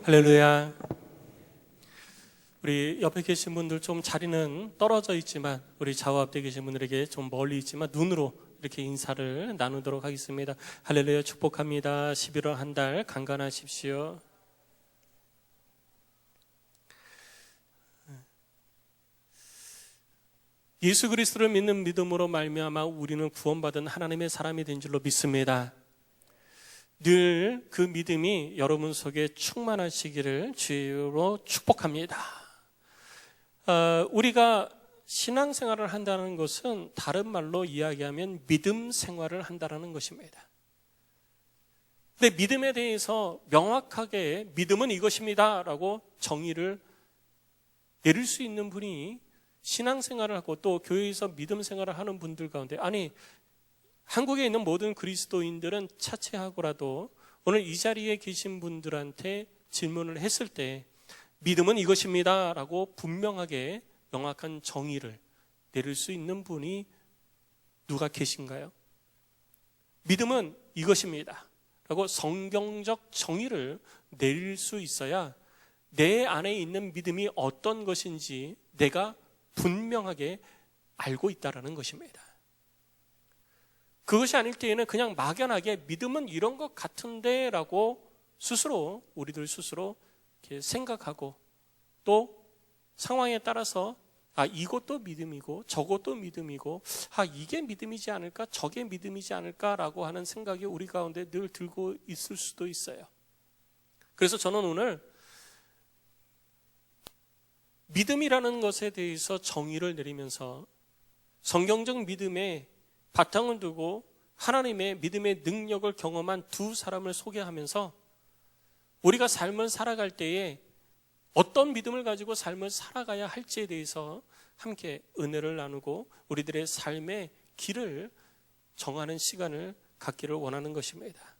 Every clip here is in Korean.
할렐루야. 우리 옆에 계신 분들 좀 자리는 떨어져 있지만 우리 좌우 앞에 계신 분들에게 좀 멀리 있지만 눈으로 이렇게 인사를 나누도록 하겠습니다. 할렐루야, 축복합니다. 11월 한 달 강건하십시오. 예수 그리스도를 믿는 믿음으로 말미암아 우리는 구원받은 하나님의 사람이 된 줄로 믿습니다. 늘 그 믿음이 여러분 속에 충만하시기를 주로 축복합니다. 우리가 신앙생활을 한다는 것은 다른 말로 이야기하면 믿음 생활을 한다는 것입니다. 근데 믿음에 대해서 명확하게 믿음은 이것입니다 라고 정의를 내릴 수 있는 분이 신앙생활을 하고 또 교회에서 믿음 생활을 하는 분들 가운데, 아니 한국에 있는 모든 그리스도인들은 차치하고라도 오늘 이 자리에 계신 분들한테 질문을 했을 때 믿음은 이것입니다 라고 분명하게 명확한 정의를 내릴 수 있는 분이 누가 계신가요? 믿음은 이것입니다 라고 성경적 정의를 내릴 수 있어야 내 안에 있는 믿음이 어떤 것인지 내가 분명하게 알고 있다는 것입니다. 그것이 아닐 때에는 그냥 막연하게 믿음은 이런 것 같은데 라고 스스로, 우리들 스스로 이렇게 생각하고 또 상황에 따라서 이것도 믿음이고 저것도 믿음이고 이게 믿음이지 않을까 저게 믿음이지 않을까라고 하는 생각이 우리 가운데 늘 들고 있을 수도 있어요. 그래서 저는 오늘 믿음이라는 것에 대해서 정의를 내리면서 성경적 믿음의 바탕을 두고 하나님의 믿음의 능력을 경험한 두 사람을 소개하면서 우리가 삶을 살아갈 때에 어떤 믿음을 가지고 삶을 살아가야 할지에 대해서 함께 은혜를 나누고 우리들의 삶의 길을 정하는 시간을 갖기를 원하는 것입니다.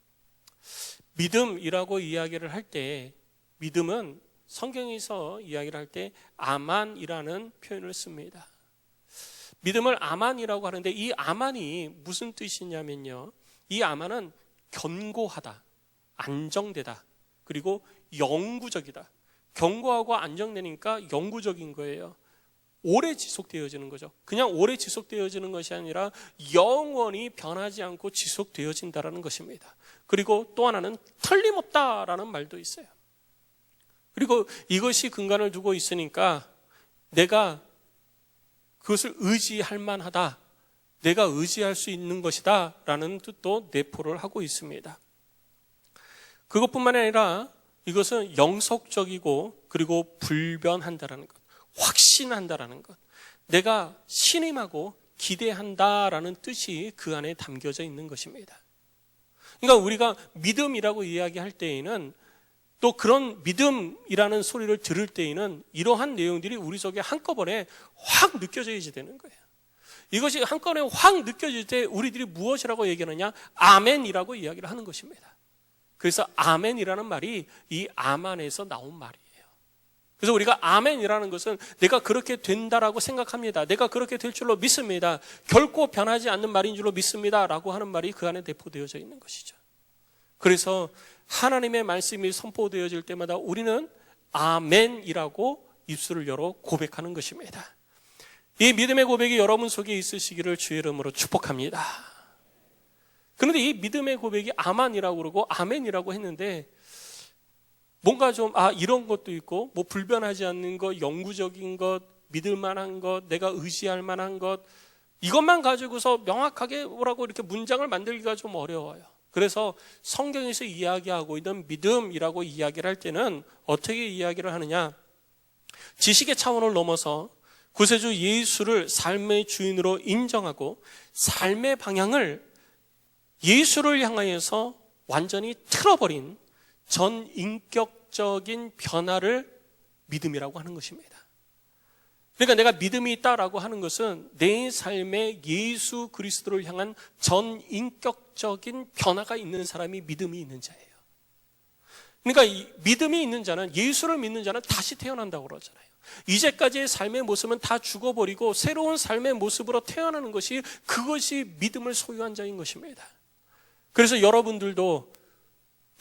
믿음이라고 이야기를 할 때 믿음은 성경에서 이야기를 할 때 아만이라는 표현을 씁니다. 믿음을 아만이라고 하는데 이 아만이 무슨 뜻이냐면요, 이 아만은 견고하다, 안정되다, 그리고 영구적이다. 견고하고 안정되니까 영구적인 거예요. 오래 지속되어지는 거죠. 그냥 오래 지속되어지는 것이 아니라 영원히 변하지 않고 지속되어진다는 것입니다. 그리고 또 하나는 틀림없다라는 말도 있어요. 그리고 이것이 근간을 두고 있으니까 내가 그것을 의지할 만하다, 내가 의지할 수 있는 것이다 라는 뜻도 내포를 하고 있습니다. 그것뿐만 아니라 이것은 영속적이고 그리고 불변한다라는 것, 확신한다라는 것, 내가 신임하고 기대한다라는 뜻이 그 안에 담겨져 있는 것입니다. 그러니까 우리가 믿음이라고 이야기할 때에는 또 그런 믿음이라는 소리를 들을 때에는 이러한 내용들이 우리 속에 한꺼번에 확 느껴져야지 되는 거예요. 이것이 한꺼번에 확 느껴질 때 우리들이 무엇이라고 얘기하느냐? 아멘이라고 이야기를 하는 것입니다. 그래서 아멘이라는 말이 이 아만에서 나온 말이에요. 그래서 우리가 아멘이라는 것은 내가 그렇게 된다라고 생각합니다, 내가 그렇게 될 줄로 믿습니다, 결코 변하지 않는 말인 줄로 믿습니다 라고 하는 말이 그 안에 내포되어져 있는 것이죠. 그래서 하나님의 말씀이 선포되어질 때마다 우리는 아멘이라고 입술을 열어 고백하는 것입니다. 이 믿음의 고백이 여러분 속에 있으시기를 주의 이름으로 축복합니다. 그런데 이 믿음의 고백이 아만이라고 그러고 아멘이라고 했는데 뭔가 좀 이런 것도 있고 뭐 불변하지 않는 것, 영구적인 것, 믿을 만한 것, 내가 의지할 만한 것, 이것만 가지고서 명확하게 뭐라고 이렇게 문장을 만들기가 좀 어려워요. 그래서 성경에서 이야기하고 있는 믿음이라고 이야기를 할 때는 어떻게 이야기를 하느냐, 지식의 차원을 넘어서 구세주 예수를 삶의 주인으로 인정하고 삶의 방향을 예수를 향하여서 완전히 틀어버린 전인격적인 변화를 믿음이라고 하는 것입니다. 그러니까 내가 믿음이 있다라고 하는 것은 내 삶에 예수 그리스도를 향한 전인격적인 변화가 있는 사람이 믿음이 있는 자예요. 그러니까 이 믿음이 있는 자는, 예수를 믿는 자는 다시 태어난다고 그러잖아요. 이제까지의 삶의 모습은 다 죽어버리고 새로운 삶의 모습으로 태어나는 것이, 그것이 믿음을 소유한 자인 것입니다. 그래서 여러분들도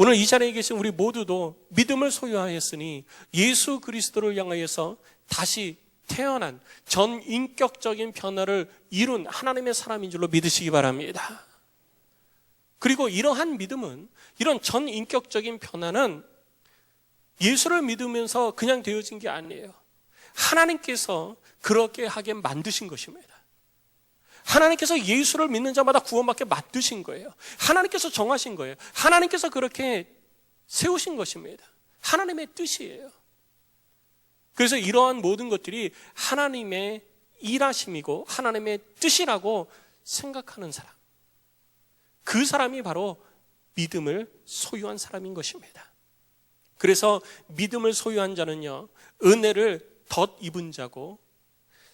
오늘 이 자리에 계신 우리 모두도 믿음을 소유하였으니 예수 그리스도를 향하여서 다시 태어난 전인격적인 변화를 이룬 하나님의 사람인 줄로 믿으시기 바랍니다. 그리고 이러한 믿음은, 이런 전인격적인 변화는 예수를 믿으면서 그냥 되어진 게 아니에요. 하나님께서 그렇게 하게 만드신 것입니다. 하나님께서 예수를 믿는 자마다 구원받게 만드신 거예요. 하나님께서 정하신 거예요. 하나님께서 그렇게 세우신 것입니다. 하나님의 뜻이에요. 그래서 이러한 모든 것들이 하나님의 일하심이고 하나님의 뜻이라고 생각하는 사람, 그 사람이 바로 믿음을 소유한 사람인 것입니다. 그래서 믿음을 소유한 자는요, 은혜를 덧입은 자고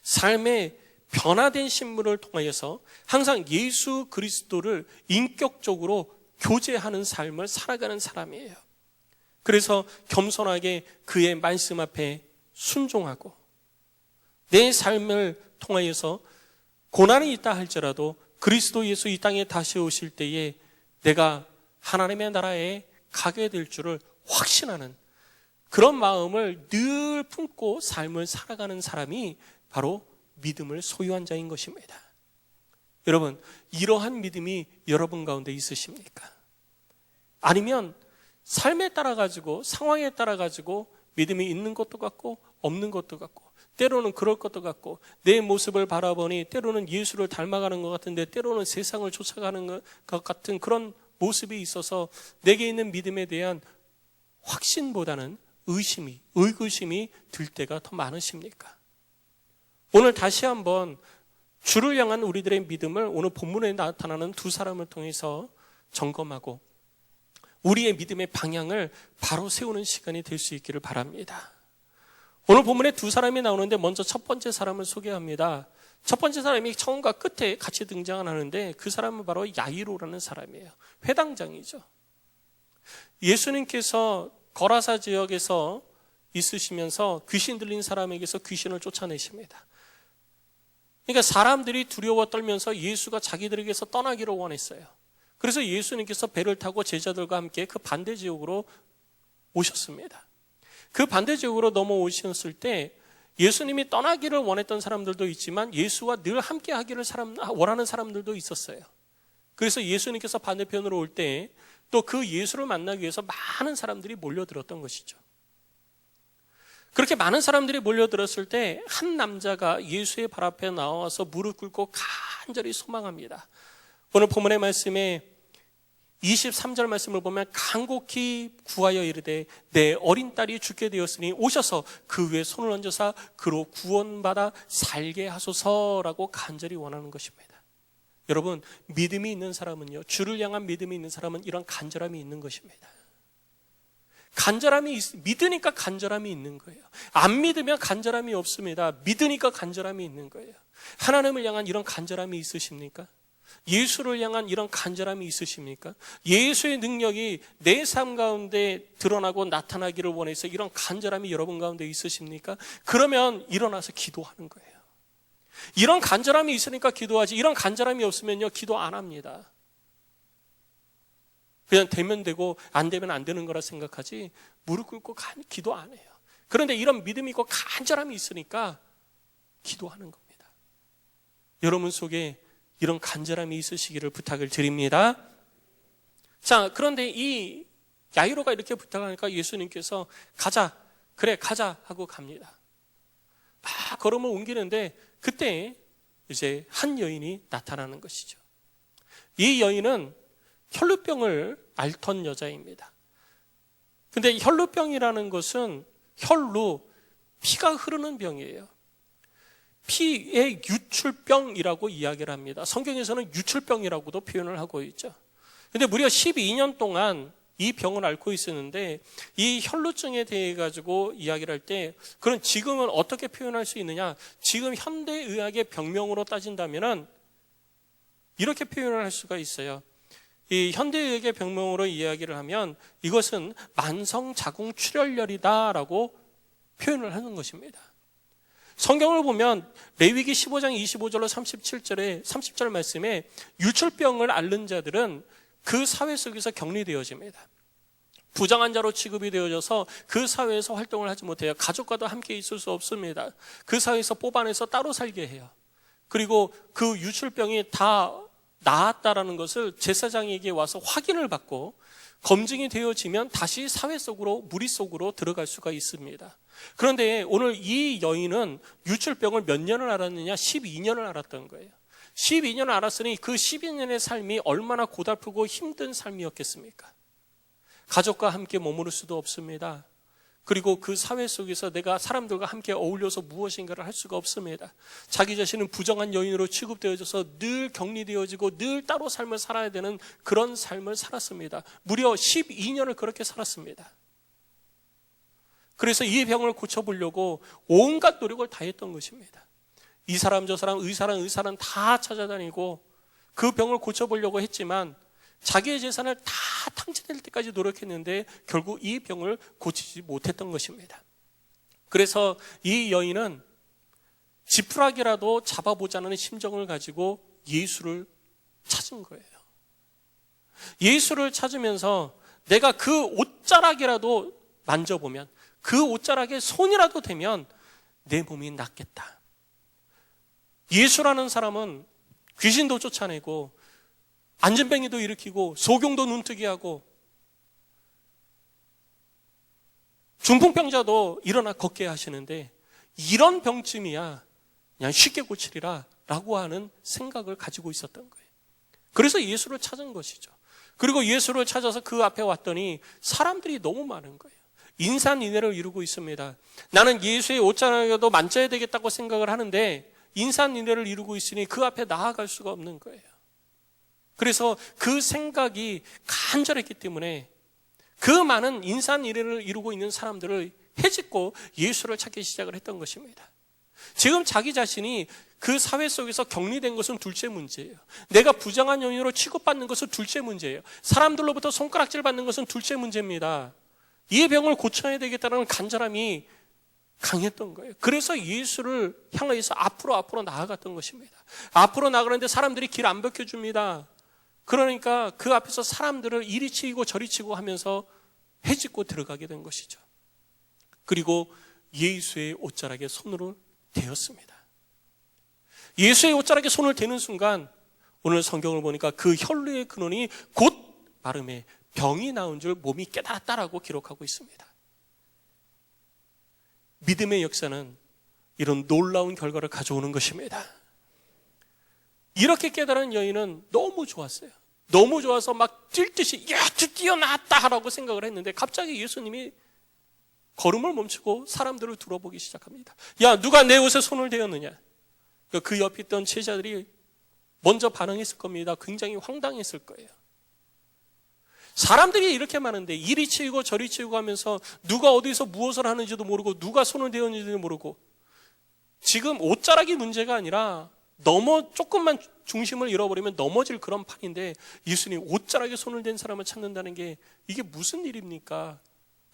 삶의 변화된 신분을 통하여서 항상 예수 그리스도를 인격적으로 교제하는 삶을 살아가는 사람이에요. 그래서 겸손하게 그의 말씀 앞에 순종하고 내 삶을 통하여서 고난이 있다 할지라도 그리스도 예수 이 땅에 다시 오실 때에 내가 하나님의 나라에 가게 될 줄을 확신하는 그런 마음을 늘 품고 삶을 살아가는 사람이 바로 믿음을 소유한 자인 것입니다. 여러분, 이러한 믿음이 여러분 가운데 있으십니까? 아니면 삶에 따라 가지고, 상황에 따라 가지고 믿음이 있는 것도 같고 없는 것도 같고, 때로는 그럴 것도 같고, 내 모습을 바라보니 때로는 예수를 닮아가는 것 같은데 때로는 세상을 쫓아가는 것 같은 그런 모습이 있어서 내게 있는 믿음에 대한 확신보다는 의구심이 들 때가 더 많으십니까? 오늘 다시 한번 주를 향한 우리들의 믿음을 오늘 본문에 나타나는 두 사람을 통해서 점검하고 우리의 믿음의 방향을 바로 세우는 시간이 될 수 있기를 바랍니다. 오늘 본문에 두 사람이 나오는데 먼저 첫 번째 사람을 소개합니다. 첫 번째 사람이 처음과 끝에 같이 등장하는데 그 사람은 바로 야이로라는 사람이에요. 회당장이죠. 예수님께서 거라사 지역에서 있으시면서 귀신 들린 사람에게서 귀신을 쫓아내십니다. 그러니까 사람들이 두려워 떨면서 예수가 자기들에게서 떠나기를 원했어요. 그래서 예수님께서 배를 타고 제자들과 함께 그 반대 지역으로 오셨습니다. 그 반대 지역으로 넘어오셨을 때 예수님이 떠나기를 원했던 사람들도 있지만 예수와 늘 함께 하기를 원하는 사람들도 있었어요. 그래서 예수님께서 반대편으로 올 때 또 그 예수를 만나기 위해서 많은 사람들이 몰려들었던 것이죠. 그렇게 많은 사람들이 몰려들었을 때 한 남자가 예수의 발 앞에 나와서 무릎 꿇고 간절히 소망합니다. 오늘 본문의 말씀에 23절 말씀을 보면 간곡히 구하여 이르되 내 어린 딸이 죽게 되었으니 오셔서 그 위에 손을 얹으사 그로 구원받아 살게 하소서라고 간절히 원하는 것입니다. 여러분, 믿음이 있는 사람은요, 주를 향한 믿음이 있는 사람은 이런 간절함이 있는 것입니다. 믿으니까 간절함이 있는 거예요. 안 믿으면 간절함이 없습니다. 믿으니까 간절함이 있는 거예요. 하나님을 향한 이런 간절함이 있으십니까? 예수를 향한 이런 간절함이 있으십니까? 예수의 능력이 내 삶 가운데 드러나고 나타나기를 원해서 이런 간절함이 여러분 가운데 있으십니까? 그러면 일어나서 기도하는 거예요. 이런 간절함이 있으니까 기도하지, 이런 간절함이 없으면요, 기도 안 합니다. 그냥 되면 되고 안 되면 안 되는 거라 생각하지 무릎 꿇고 기도 안 해요. 그런데 이런 믿음이 있고 간절함이 있으니까 기도하는 겁니다. 여러분 속에 이런 간절함이 있으시기를 부탁을 드립니다. 자, 그런데 이 야이로가 이렇게 부탁하니까 예수님께서 가자, 그래 가자 하고 갑니다. 막 걸음을 옮기는데 그때 이제 한 여인이 나타나는 것이죠. 이 여인은 혈루병을 앓던 여자입니다. 근데 혈루병이라는 것은 혈루, 피가 흐르는 병이에요. 피의 유출병이라고 이야기를 합니다. 성경에서는 유출병이라고도 표현을 하고 있죠. 근데 무려 12년 동안 이 병을 앓고 있었는데 이 혈루증에 대해 가지고 이야기를 할 때 그럼 지금은 어떻게 표현할 수 있느냐? 지금 현대의학의 병명으로 따진다면은 이렇게 표현을 할 수가 있어요. 이 현대의학의 병명으로 이야기를 하면 이것은 만성자궁출혈열이다라고 표현을 하는 것입니다. 성경을 보면 레위기 15장 25절로 37절에 30절 말씀에 유출병을 앓는 자들은 그 사회 속에서 격리되어집니다. 부정한 자로 취급이 되어져서 그 사회에서 활동을 하지 못해요. 가족과도 함께 있을 수 없습니다. 그 사회에서 뽑아내서 따로 살게 해요. 그리고 그 유출병이 다 나았다라는 것을 제사장에게 와서 확인을 받고 검증이 되어지면 다시 사회 속으로, 무리 속으로 들어갈 수가 있습니다. 그런데 오늘 이 여인은 유출병을 몇 년을 알았느냐? 12년을 알았던 거예요. 12년을 알았으니 그 12년의 삶이 얼마나 고달프고 힘든 삶이었겠습니까? 가족과 함께 머무를 수도 없습니다. 그리고 그 사회 속에서 내가 사람들과 함께 어울려서 무엇인가를 할 수가 없습니다. 자기 자신은 부정한 여인으로 취급되어져서 늘 격리되어지고 늘 따로 삶을 살아야 되는 그런 삶을 살았습니다. 무려 12년을 그렇게 살았습니다. 그래서 이 병을 고쳐보려고 온갖 노력을 다했던 것입니다. 이 사람 저 사람 의사는 다 찾아다니고 그 병을 고쳐보려고 했지만 자기의 재산을 다 탕진할 때까지 노력했는데 결국 이 병을 고치지 못했던 것입니다. 그래서 이 여인은 지푸라기라도 잡아보자는 심정을 가지고 예수를 찾은 거예요. 예수를 찾으면서 내가 그 옷자락이라도 만져보면, 그 옷자락에 손이라도 대면 내 몸이 낫겠다. 예수라는 사람은 귀신도 쫓아내고 안진뱅이도 일으키고 소경도 눈뜨게 하고 중풍병자도 일어나 걷게 하시는데 이런 병쯤이야 그냥 쉽게 고치리라 라고 하는 생각을 가지고 있었던 거예요. 그래서 예수를 찾은 것이죠. 그리고 예수를 찾아서 그 앞에 왔더니 사람들이 너무 많은 거예요. 인산인해를 이루고 있습니다. 나는 예수의 옷자락이라도 만져야 되겠다고 생각을 하는데 인산인해를 이루고 있으니 그 앞에 나아갈 수가 없는 거예요. 그래서 그 생각이 간절했기 때문에 그 많은 인산인해를 이루고 있는 사람들을 헤집고 예수를 찾기 시작을 했던 것입니다. 지금 자기 자신이 그 사회 속에서 격리된 것은 둘째 문제예요. 내가 부정한 여인으로 취급받는 것은 둘째 문제예요. 사람들로부터 손가락질 받는 것은 둘째 문제입니다. 이 병을 고쳐야 되겠다는 간절함이 강했던 거예요. 그래서 예수를 향해서 앞으로 나아갔던 것입니다. 앞으로 나가는데 사람들이 길 안 벗겨줍니다. 그러니까 그 앞에서 사람들을 이리 치이고 저리 치고 하면서 헤집고 들어가게 된 것이죠. 그리고 예수의 옷자락에 손으로 대었습니다. 예수의 옷자락에 손을 대는 순간 오늘 성경을 보니까 그 혈루의 근원이 곧 마름에 병이 나은 줄 몸이 깨달았다라고 기록하고 있습니다. 믿음의 역사는 이런 놀라운 결과를 가져오는 것입니다. 이렇게 깨달은 여인은 너무 좋았어요. 너무 좋아서 막 뛸 듯이 야, 드디어 나았다 라고 생각을 했는데 갑자기 예수님이 걸음을 멈추고 사람들을 둘러보기 시작합니다. 야, 누가 내 옷에 손을 대었느냐? 그 옆에 있던 제자들이 먼저 반응했을 겁니다. 굉장히 황당했을 거예요. 사람들이 이렇게 많은데 이리 치이고 저리 치이고 하면서 누가 어디서 무엇을 하는지도 모르고 누가 손을 대었는지도 모르고 지금 옷자락이 문제가 아니라 조금만 중심을 잃어버리면 넘어질 그런 판인데 예수님 옷자락에 손을 댄 사람을 찾는다는 게 이게 무슨 일입니까?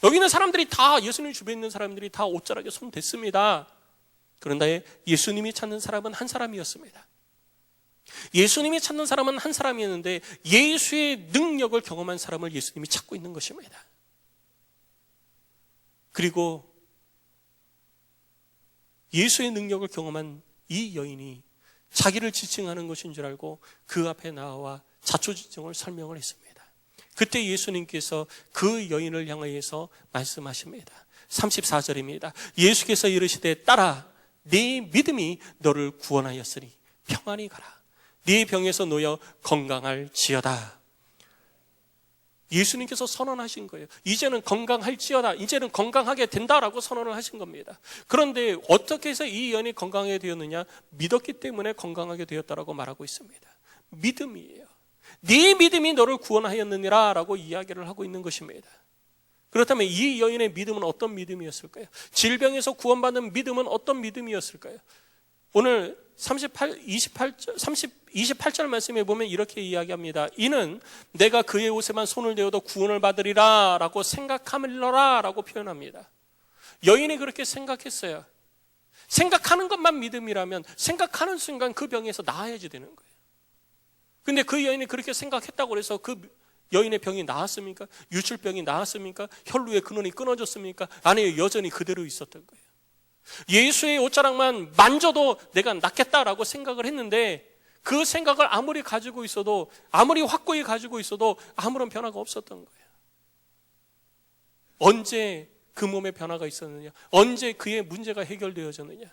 여기 있는 사람들이 다 예수님 주변에 있는 사람들이 다 옷자락에 손 댔습니다. 그런데 예수님이 찾는 사람은 한 사람이었습니다. 예수님이 찾는 사람은 한 사람이었는데 예수의 능력을 경험한 사람을 예수님이 찾고 있는 것입니다. 그리고 예수의 능력을 경험한 이 여인이 자기를 지칭하는 것인 줄 알고 그 앞에 나와 자초지종을 설명을 했습니다. 그때 예수님께서 그 여인을 향하여서 말씀하십니다. 34절입니다. 예수께서 이르시되 딸아 네 믿음이 너를 구원하였으니 평안히 가라. 네 병에서 놓여 건강할지어다. 예수님께서 선언하신 거예요. 이제는 건강할지어다. 이제는 건강하게 된다라고 선언을 하신 겁니다. 그런데 어떻게 해서 이 여인이 건강하게 되었느냐? 믿었기 때문에 건강하게 되었다라고 말하고 있습니다. 믿음이에요. 네 믿음이 너를 구원하였느니라 라고 이야기를 하고 있는 것입니다. 그렇다면 이 여인의 믿음은 어떤 믿음이었을까요? 질병에서 구원받는 믿음은 어떤 믿음이었을까요? 오늘 28절 말씀에 보면 이렇게 이야기합니다. 이는 내가 그의 옷에만 손을 대어도 구원을 받으리라 라고 생각하밀러라 라고 표현합니다. 여인이 그렇게 생각했어요. 생각하는 것만 믿음이라면 생각하는 순간 그 병에서 나아야지 되는 거예요. 근데 그 여인이 그렇게 생각했다고 해서 그 여인의 병이 나았습니까? 유출병이 나았습니까? 혈루의 근원이 끊어졌습니까? 아니에요. 여전히 그대로 있었던 거예요. 예수의 옷자락만 만져도 내가 낫겠다라고 생각을 했는데 그 생각을 아무리 가지고 있어도, 아무리 확고히 가지고 있어도 아무런 변화가 없었던 거예요. 언제 그 몸에 변화가 있었느냐? 언제 그의 문제가 해결되어졌느냐?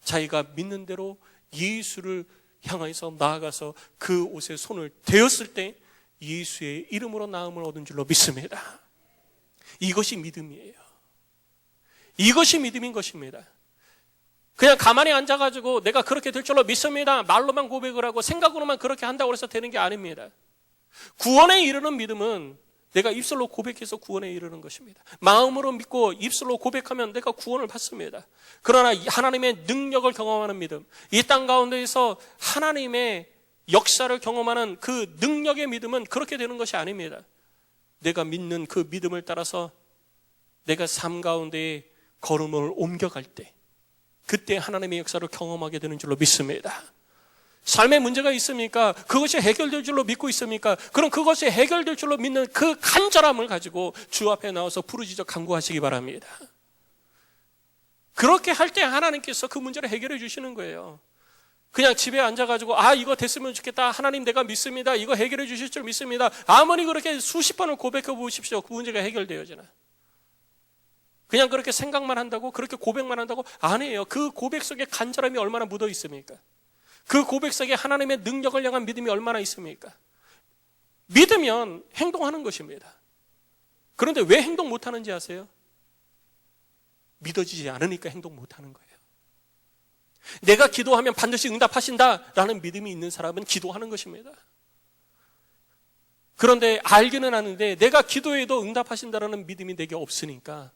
자기가 믿는 대로 예수를 향해서 나아가서 그 옷에 손을 대었을 때 예수의 이름으로 나음을 얻은 줄로 믿습니다. 이것이 믿음이에요. 이것이 믿음인 것입니다. 그냥 가만히 앉아가지고 내가 그렇게 될 줄로 믿습니다, 말로만 고백을 하고 생각으로만 그렇게 한다고 해서 되는 게 아닙니다. 구원에 이르는 믿음은 내가 입술로 고백해서 구원에 이르는 것입니다. 마음으로 믿고 입술로 고백하면 내가 구원을 받습니다. 그러나 하나님의 능력을 경험하는 믿음, 이 땅 가운데에서 하나님의 역사를 경험하는 그 능력의 믿음은 그렇게 되는 것이 아닙니다. 내가 믿는 그 믿음을 따라서 내가 삶 가운데에 걸음을 옮겨갈 때, 그때 하나님의 역사를 경험하게 되는 줄로 믿습니다. 삶에 문제가 있습니까? 그것이 해결될 줄로 믿고 있습니까? 그럼 그것이 해결될 줄로 믿는 그 간절함을 가지고 주 앞에 나와서 부르짖어 간구하시기 바랍니다. 그렇게 할 때 하나님께서 그 문제를 해결해 주시는 거예요. 그냥 집에 앉아가지고 이거 됐으면 좋겠다, 하나님 내가 믿습니다, 이거 해결해 주실 줄 믿습니다, 아무리 그렇게 수십 번을 고백해 보십시오. 그 문제가 해결되어지나? 그냥 그렇게 생각만 한다고, 그렇게 고백만 한다고? 아니에요. 그 고백 속에 간절함이 얼마나 묻어 있습니까? 그 고백 속에 하나님의 능력을 향한 믿음이 얼마나 있습니까? 믿으면 행동하는 것입니다. 그런데 왜 행동 못하는지 아세요? 믿어지지 않으니까 행동 못하는 거예요. 내가 기도하면 반드시 응답하신다라는 믿음이 있는 사람은 기도하는 것입니다. 그런데 알기는 아는데 내가 기도해도 응답하신다라는 믿음이 내게 없으니까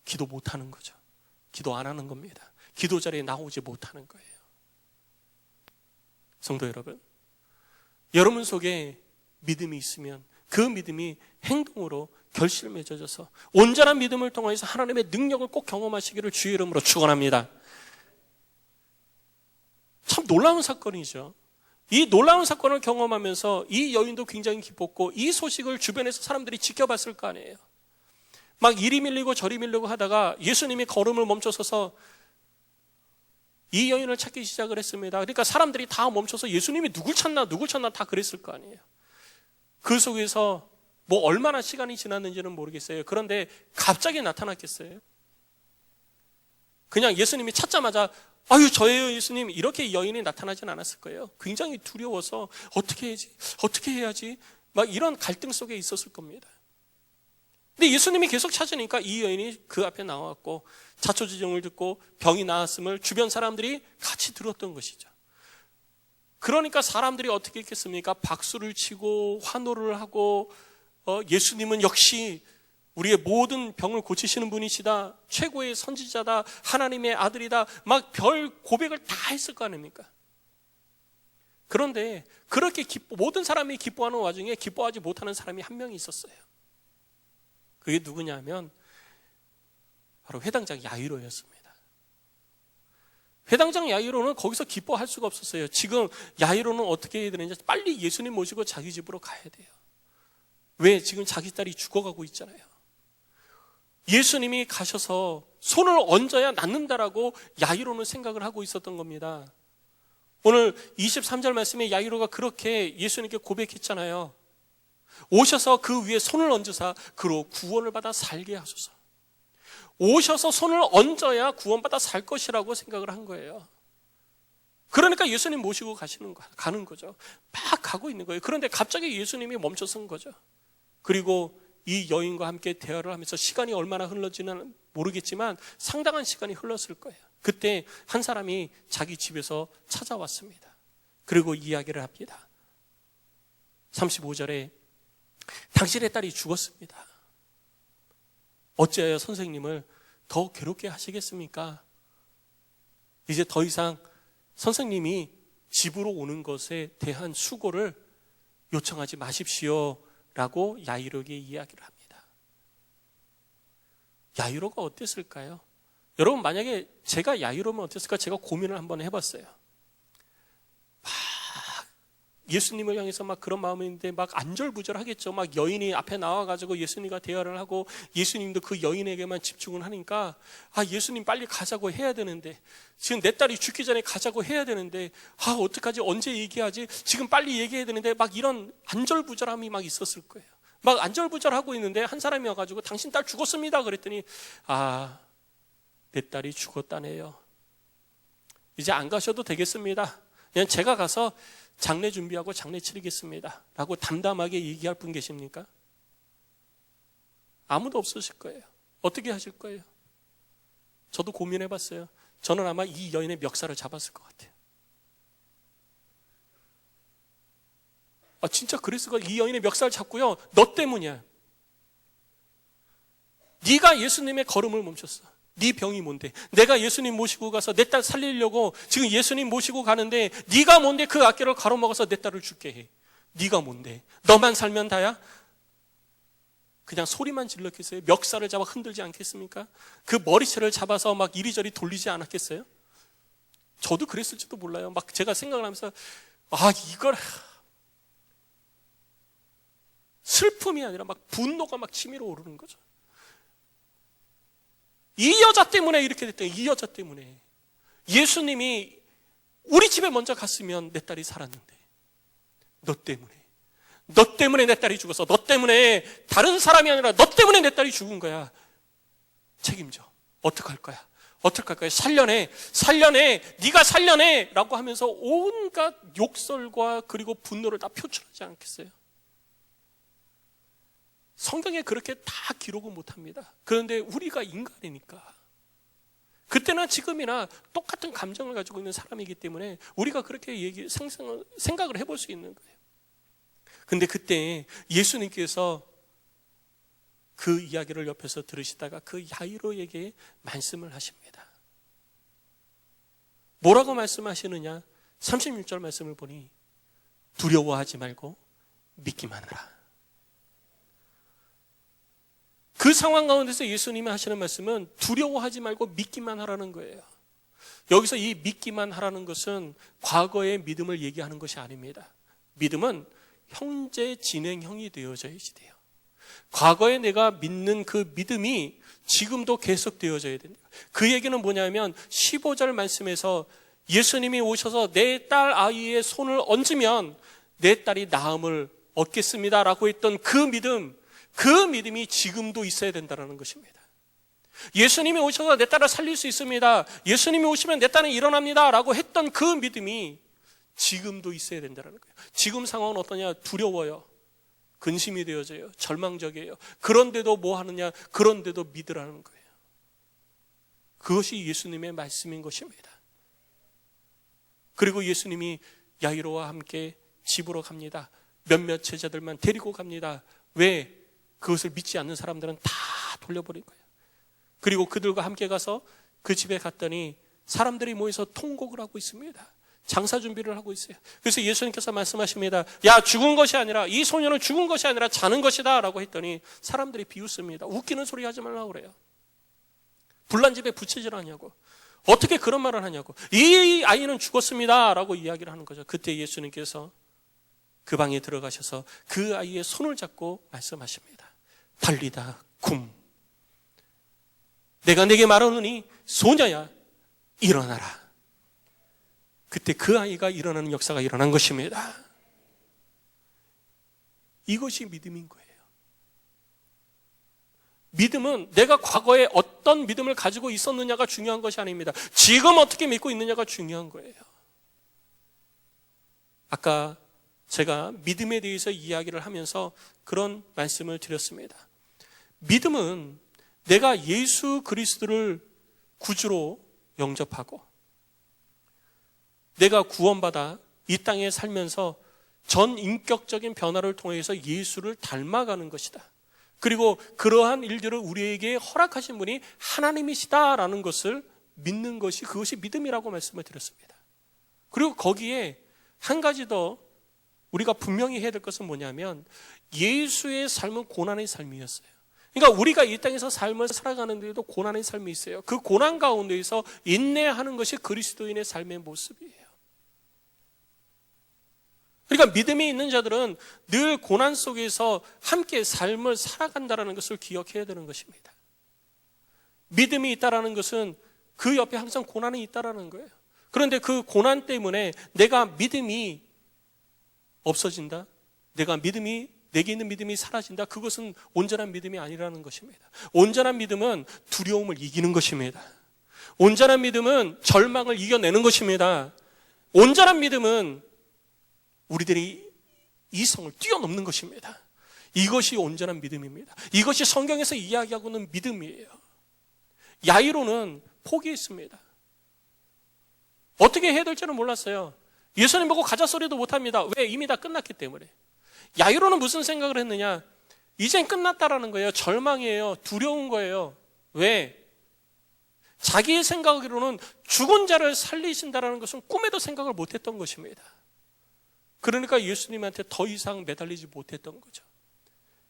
기도 못하는 거죠. 기도 안 하는 겁니다. 기도 자리에 나오지 못하는 거예요. 성도 여러분, 여러분 속에 믿음이 있으면 그 믿음이 행동으로 결실 맺어져서 온전한 믿음을 통해서 하나님의 능력을 꼭 경험하시기를 주의 이름으로 축원합니다. 참 놀라운 사건이죠. 이 놀라운 사건을 경험하면서 이 여인도 굉장히 기뻤고 이 소식을 주변에서 사람들이 지켜봤을 거 아니에요. 막 이리 밀리고 저리 밀리고 하다가 예수님이 걸음을 멈춰서서 이 여인을 찾기 시작을 했습니다. 그러니까 사람들이 다 멈춰서 예수님이 누굴 찾나 다 그랬을 거 아니에요. 그 속에서 뭐 얼마나 시간이 지났는지는 모르겠어요. 그런데 갑자기 나타났겠어요? 그냥 예수님이 찾자마자 저예요 예수님, 이렇게 여인이 나타나진 않았을 거예요. 굉장히 두려워서 어떻게 해야지 막 이런 갈등 속에 있었을 겁니다. 근데 예수님이 계속 찾으니까 이 여인이 그 앞에 나왔고 자초지종을 듣고 병이 나았음을 주변 사람들이 같이 들었던 것이죠. 그러니까 사람들이 어떻게 했겠습니까? 박수를 치고 환호를 하고 예수님은 역시 우리의 모든 병을 고치시는 분이시다, 최고의 선지자다, 하나님의 아들이다, 막 별 고백을 다 했을 거 아닙니까? 그런데 그렇게 모든 사람이 기뻐하는 와중에 기뻐하지 못하는 사람이 한 명이 있었어요. 그게 누구냐면 바로 회당장 야이로였습니다. 회당장 야이로는 거기서 기뻐할 수가 없었어요. 지금 야이로는 어떻게 해야 되는지 빨리 예수님 모시고 자기 집으로 가야 돼요. 왜? 지금 자기 딸이 죽어가고 있잖아요. 예수님이 가셔서 손을 얹어야 낫는다라고 야이로는 생각을 하고 있었던 겁니다. 오늘 23절 말씀에 야이로가 그렇게 예수님께 고백했잖아요. 오셔서 그 위에 손을 얹으사 그로 구원을 받아 살게 하소서. 오셔서 손을 얹어야 구원받아 살 것이라고 생각을 한 거예요. 그러니까 예수님 모시고 가는 거죠. 막 가고 있는 거예요. 그런데 갑자기 예수님이 멈춰선 거죠. 그리고 이 여인과 함께 대화를 하면서 시간이 얼마나 흘렀지는 모르겠지만 상당한 시간이 흘렀을 거예요. 그때 한 사람이 자기 집에서 찾아왔습니다. 그리고 이야기를 합니다. 35절에 당신의 딸이 죽었습니다. 어찌하여 선생님을 더 괴롭게 하시겠습니까? 이제 더 이상 선생님이 집으로 오는 것에 대한 수고를 요청하지 마십시오 라고 야이로에게 이야기를 합니다. 야이로가 어땠을까요? 여러분, 만약에 제가 야이로면 어땠을까? 제가 고민을 한번 해봤어요. 막 예수님을 향해서 막 그런 마음인데 막 안절부절하겠죠. 막 여인이 앞에 나와가지고 예수님과 대화를 하고 예수님도 그 여인에게만 집중을 하니까 예수님 빨리 가자고 해야 되는데, 지금 내 딸이 죽기 전에 가자고 해야 되는데 어떡하지, 언제 얘기하지, 지금 빨리 얘기해야 되는데, 막 이런 안절부절함이 막 있었을 거예요. 막 안절부절하고 있는데 한 사람이 와가지고 당신 딸 죽었습니다 그랬더니 내 딸이 죽었다네요. 이제 안 가셔도 되겠습니다. 그냥 제가 가서 장례 준비하고 장례 치르겠습니다 라고 담담하게 얘기할 분 계십니까? 아무도 없으실 거예요. 어떻게 하실 거예요? 저도 고민해봤어요. 저는 아마 이 여인의 멱살을 잡았을 것 같아요. 진짜 그랬을 거예요. 이 여인의 멱살 잡고요, 너 때문이야. 네가 예수님의 걸음을 멈췄어. 네 병이 뭔데? 내가 예수님 모시고 가서 내 딸 살리려고 지금 예수님 모시고 가는데 네가 뭔데 그 악기를 가로먹어서 내 딸을 죽게 해? 네가 뭔데? 너만 살면 다야? 그냥 소리만 질렀겠어요? 멱살을 잡아 흔들지 않겠습니까? 그 머리채를 잡아서 막 이리저리 돌리지 않았겠어요? 저도 그랬을지도 몰라요. 막 제가 생각을 하면서 이걸, 슬픔이 아니라 막 분노가 막 치밀어 오르는 거죠. 이 여자 때문에 이렇게 됐다. 이 여자 때문에. 예수님이 우리 집에 먼저 갔으면 내 딸이 살았는데, 너 때문에 내 딸이 죽었어. 너 때문에, 다른 사람이 아니라 너 때문에 내 딸이 죽은 거야. 책임져. 어떡할 거야? 살려내. 네가 살려내 라고 하면서 온갖 욕설과 그리고 분노를 다 표출하지 않겠어요? 성경에 그렇게 다 기록은 못합니다. 그런데 우리가 인간이니까, 그때나 지금이나 똑같은 감정을 가지고 있는 사람이기 때문에 우리가 그렇게 생각을 해볼 수 있는 거예요. 근데 그때 예수님께서 그 이야기를 옆에서 들으시다가 그 야이로에게 말씀을 하십니다. 뭐라고 말씀하시느냐? 36절 말씀을 보니 두려워하지 말고 믿기만 하라. 그 상황 가운데서 예수님이 하시는 말씀은 두려워하지 말고 믿기만 하라는 거예요. 여기서 이 믿기만 하라는 것은 과거의 믿음을 얘기하는 것이 아닙니다. 믿음은 현재 진행형이 되어져야지 돼요. 과거에 내가 믿는 그 믿음이 지금도 계속 되어져야 된다. 그 얘기는 뭐냐면 15절 말씀에서 예수님이 오셔서 내 딸 아이의 손을 얹으면 내 딸이 나음을 얻겠습니다 라고 했던 그 믿음이 지금도 있어야 된다는 것입니다. 예수님이 오셔서 내 딸을 살릴 수 있습니다, 예수님이 오시면 내 딸은 일어납니다 라고 했던 그 믿음이 지금도 있어야 된다는 거예요. 지금 상황은 어떠냐? 두려워요. 근심이 되어져요. 절망적이에요. 그런데도 뭐 하느냐? 그런데도 믿으라는 거예요. 그것이 예수님의 말씀인 것입니다. 그리고 예수님이 야이로와 함께 집으로 갑니다. 몇몇 제자들만 데리고 갑니다. 왜? 그것을 믿지 않는 사람들은 다 돌려버린 거예요. 그리고 그들과 함께 가서 그 집에 갔더니 사람들이 모여서 통곡을 하고 있습니다. 장사 준비를 하고 있어요. 그래서 예수님께서 말씀하십니다. 죽은 것이 아니라, 이 소녀는 죽은 것이 아니라 자는 것이다 라고 했더니 사람들이 비웃습니다. 웃기는 소리 하지 말라고 그래요. 불난 집에 부채질 하냐고, 어떻게 그런 말을 하냐고, 이 아이는 죽었습니다 라고 이야기를 하는 거죠. 그때 예수님께서 그 방에 들어가셔서 그 아이의 손을 잡고 말씀하십니다. 달리다 쿰, 내가 네게 말하노니 소녀야 일어나라. 그때 그 아이가 일어나는 역사가 일어난 것입니다. 이것이 믿음인 거예요. 믿음은 내가 과거에 어떤 믿음을 가지고 있었느냐가 중요한 것이 아닙니다. 지금 어떻게 믿고 있느냐가 중요한 거예요. 아까 제가 믿음에 대해서 이야기를 하면서 그런 말씀을 드렸습니다. 믿음은 내가 예수 그리스도를 구주로 영접하고 내가 구원받아 이 땅에 살면서 전 인격적인 변화를 통해서 예수를 닮아가는 것이다. 그리고 그러한 일들을 우리에게 허락하신 분이 하나님이시다라는 것을 믿는 것이, 그것이 믿음이라고 말씀을 드렸습니다. 그리고 거기에 한 가지 더 우리가 분명히 해야 될 것은 뭐냐면, 예수의 삶은 고난의 삶이었어요. 그러니까 우리가 이 땅에서 삶을 살아가는 데에도 고난의 삶이 있어요. 그 고난 가운데에서 인내하는 것이 그리스도인의 삶의 모습이에요. 그러니까 믿음이 있는 자들은 늘 고난 속에서 함께 삶을 살아간다는 것을 기억해야 되는 것입니다. 믿음이 있다는 것은 그 옆에 항상 고난이 있다는 거예요. 그런데 그 고난 때문에 내가 믿음이 없어진다? 내게 있는 믿음이 사라진다? 그것은 온전한 믿음이 아니라는 것입니다. 온전한 믿음은 두려움을 이기는 것입니다. 온전한 믿음은 절망을 이겨내는 것입니다. 온전한 믿음은 우리들이 이성을 뛰어넘는 것입니다. 이것이 온전한 믿음입니다. 이것이 성경에서 이야기하고 있는 믿음이에요. 야이로는 포기했습니다. 어떻게 해야 될지는 몰랐어요. 예수님 보고 가자 소리도 못합니다. 왜? 이미 다 끝났기 때문에. 야이로는 무슨 생각을 했느냐? 이젠 끝났다라는 거예요. 절망이에요. 두려운 거예요. 왜? 자기의 생각으로는 죽은 자를 살리신다는 것은 꿈에도 생각을 못했던 것입니다. 그러니까 예수님한테 더 이상 매달리지 못했던 거죠.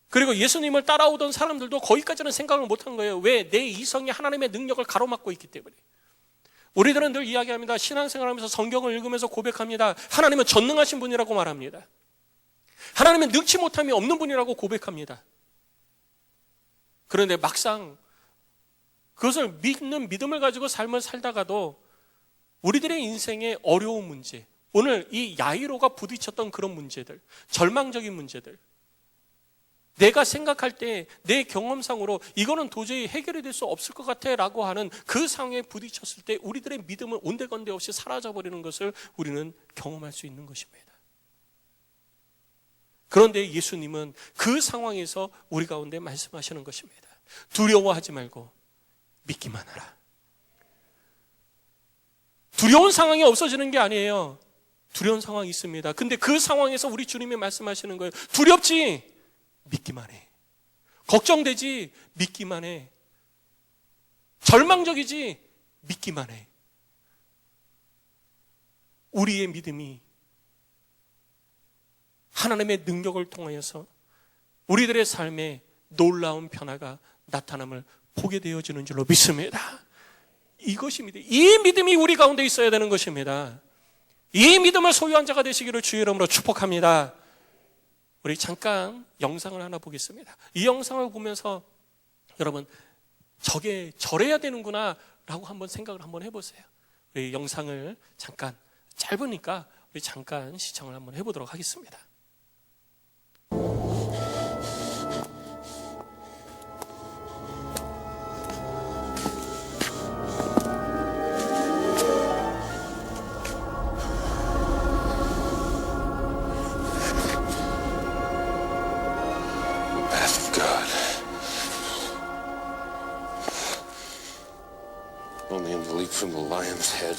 그리고 예수님을 따라오던 사람들도 거기까지는 생각을 못한 거예요. 왜? 내 이성이 하나님의 능력을 가로막고 있기 때문에. 우리들은 늘 이야기합니다. 신앙생활하면서 성경을 읽으면서 고백합니다. 하나님은 전능하신 분이라고 말합니다. 하나님은 능치 못함이 없는 분이라고 고백합니다. 그런데 막상 그것을 믿는 믿음을 가지고 삶을 살다가도 우리들의 인생의 어려운 문제, 오늘 이 야이로가 부딪혔던 그런 문제들, 절망적인 문제들, 내가 생각할 때 내 경험상으로 이거는 도저히 해결이 될 수 없을 것 같아 라고 하는 그 상황에 부딪혔을 때 우리들의 믿음은 온데건데 없이 사라져버리는 것을 우리는 경험할 수 있는 것입니다. 그런데 예수님은 그 상황에서 우리 가운데 말씀하시는 것입니다. 두려워하지 말고 믿기만 하라. 두려운 상황이 없어지는 게 아니에요. 두려운 상황이 있습니다. 근데 그 상황에서 우리 주님이 말씀하시는 거예요. 두렵지? 믿기만 해. 걱정되지? 믿기만 해. 절망적이지? 믿기만 해. 우리의 믿음이 하나님의 능력을 통하여서 우리들의 삶에 놀라운 변화가 나타남을 보게 되어지는 줄로 믿습니다. 이것이 믿음. 이 믿음이 우리 가운데 있어야 되는 것입니다. 이 믿음을 소유한 자가 되시기를 주의 이름으로 축복합니다. 우리 잠깐 영상을 하나 보겠습니다. 이 영상을 보면서 여러분 저게 저래야 되는구나 라고 한번 생각을 한번 해보세요. 우리 영상을 잠깐 짧으니까 우리 잠깐 시청을 한번 해보도록 하겠습니다. Only in the leap from the lion's head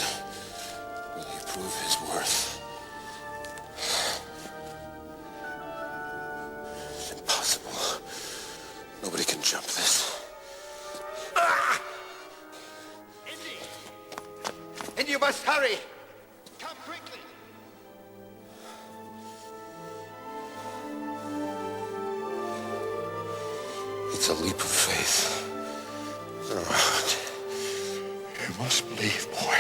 will he prove his worth. It's impossible. Nobody can jump this. Ah! Indy! Indy, you must hurry! Come quickly! It's a leap of faith. You must believe, boy.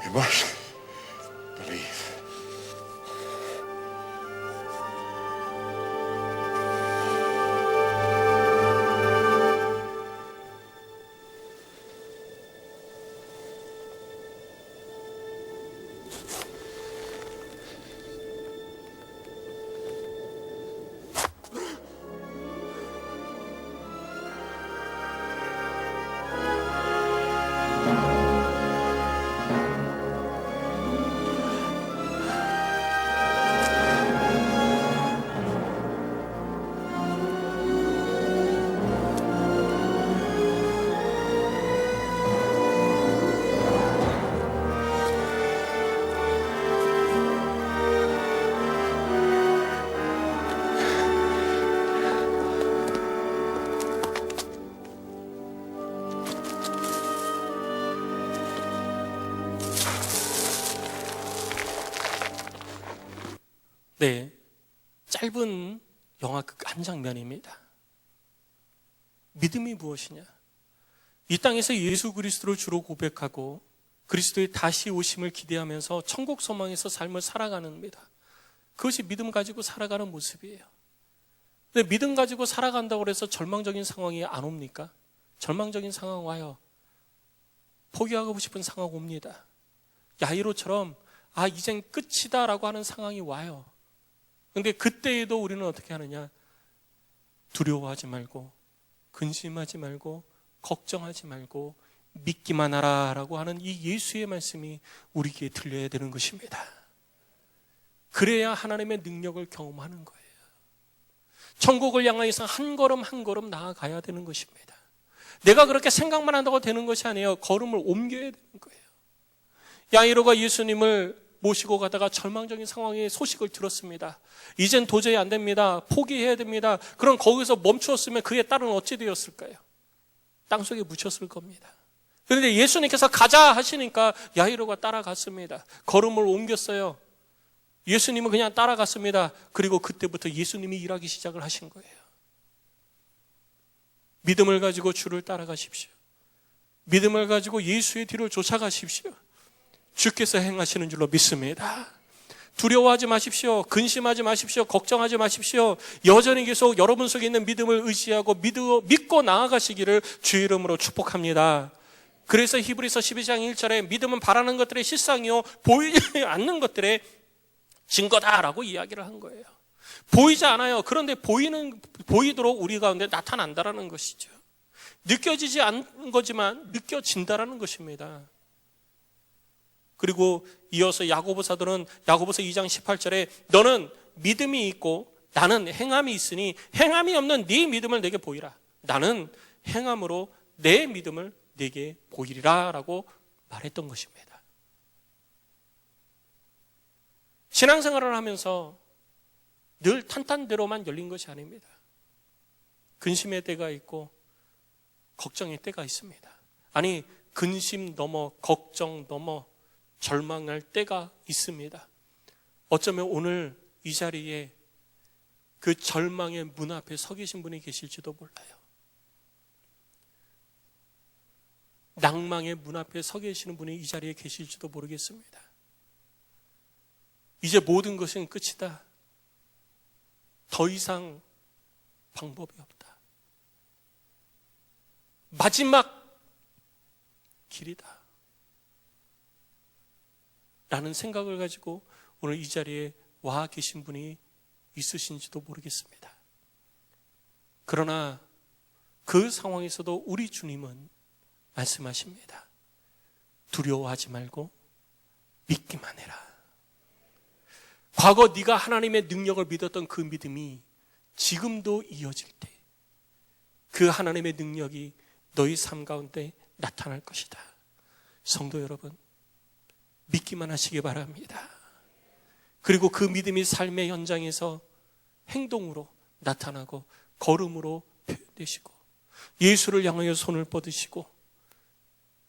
You must believe. 네, 짧은 영화 그 한 장면입니다. 믿음이 무엇이냐? 이 땅에서 예수 그리스도를 주로 고백하고 그리스도의 다시 오심을 기대하면서 천국 소망에서 삶을 살아가는 겁니다. 그것이 믿음 가지고 살아가는 모습이에요. 근데 믿음 가지고 살아간다고 해서 절망적인 상황이 안 옵니까? 절망적인 상황 와요. 포기하고 싶은 상황 옵니다. 야이로처럼 이젠 끝이다 라고 하는 상황이 와요. 근데 그때에도 우리는 어떻게 하느냐? 두려워하지 말고, 근심하지 말고, 걱정하지 말고 믿기만 하라 라고 하는 이 예수의 말씀이 우리 귀에 들려야 되는 것입니다. 그래야 하나님의 능력을 경험하는 거예요. 천국을 향하여서 한 걸음 한 걸음 나아가야 되는 것입니다. 내가 그렇게 생각만 한다고 되는 것이 아니에요. 걸음을 옮겨야 되는 거예요. 야이로가 예수님을 모시고 가다가 절망적인 상황의 소식을 들었습니다. 이젠 도저히 안 됩니다. 포기해야 됩니다. 그럼 거기서 멈추었으면 그의 딸은 어찌 되었을까요? 땅속에 묻혔을 겁니다. 그런데 예수님께서 가자 하시니까 야이로가 따라갔습니다. 걸음을 옮겼어요. 예수님은 그냥 따라갔습니다. 그리고 그때부터 예수님이 일하기 시작을 하신 거예요. 믿음을 가지고 주를 따라가십시오. 믿음을 가지고 예수의 뒤를 쫓아가십시오. 주께서 행하시는 줄로 믿습니다. 두려워하지 마십시오. 근심하지 마십시오. 걱정하지 마십시오. 여전히 계속 여러분 속에 있는 믿음을 의지하고 믿고 나아가시기를 주의 이름으로 축복합니다. 그래서 히브리서 12장 1절에 믿음은 바라는 것들의 실상이요 보이지 않는 것들의 증거다라고 이야기를 한 거예요. 보이지 않아요. 그런데 보이도록 우리 가운데 나타난다라는 것이죠. 느껴지지 않는 거지만 느껴진다라는 것입니다. 그리고 이어서 야고보 사도는 야고보서 2장 18절에 너는 믿음이 있고 나는 행함이 있으니 행함이 없는 네 믿음을 내게 보이라. 나는 행함으로 내 믿음을 내게 보이리라 라고 말했던 것입니다. 신앙생활을 하면서 늘 탄탄대로만 열린 것이 아닙니다. 근심의 때가 있고 걱정의 때가 있습니다. 아니 근심 넘어 걱정 넘어 절망할 때가 있습니다. 어쩌면 오늘 이 자리에 그 절망의 문 앞에 서 계신 분이 계실지도 몰라요. 낭망의 문 앞에 서 계시는 분이 이 자리에 계실지도 모르겠습니다. 이제 모든 것은 끝이다. 더 이상 방법이 없다. 마지막 길이다. 라는 생각을 가지고 오늘 이 자리에 와 계신 분이 있으신지도 모르겠습니다. 그러나 그 상황에서도 우리 주님은 말씀하십니다. 두려워하지 말고 믿기만 해라. 과거 네가 하나님의 능력을 믿었던 그 믿음이 지금도 이어질 때 그 하나님의 능력이 너희 삶 가운데 나타날 것이다. 성도 여러분, 믿기만 하시기 바랍니다. 그리고 그 믿음이 삶의 현장에서 행동으로 나타나고 걸음으로 표현되시고 예수를 향하여 손을 뻗으시고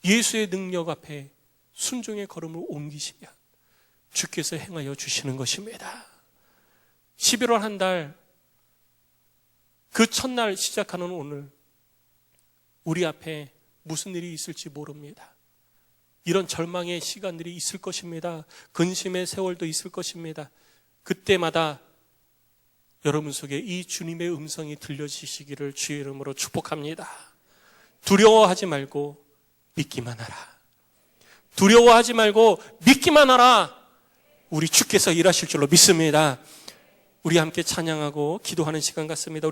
예수의 능력 앞에 순종의 걸음을 옮기시면 주께서 행하여 주시는 것입니다. 11월 한 달 그 첫날 시작하는 오늘 우리 앞에 무슨 일이 있을지 모릅니다. 이런 절망의 시간들이 있을 것입니다. 근심의 세월도 있을 것입니다. 그때마다 여러분 속에 이 주님의 음성이 들려지시기를 주의 이름으로 축복합니다. 두려워하지 말고 믿기만 하라. 두려워하지 말고 믿기만 하라. 우리 주께서 일하실 줄로 믿습니다. 우리 함께 찬양하고 기도하는 시간 같습니다.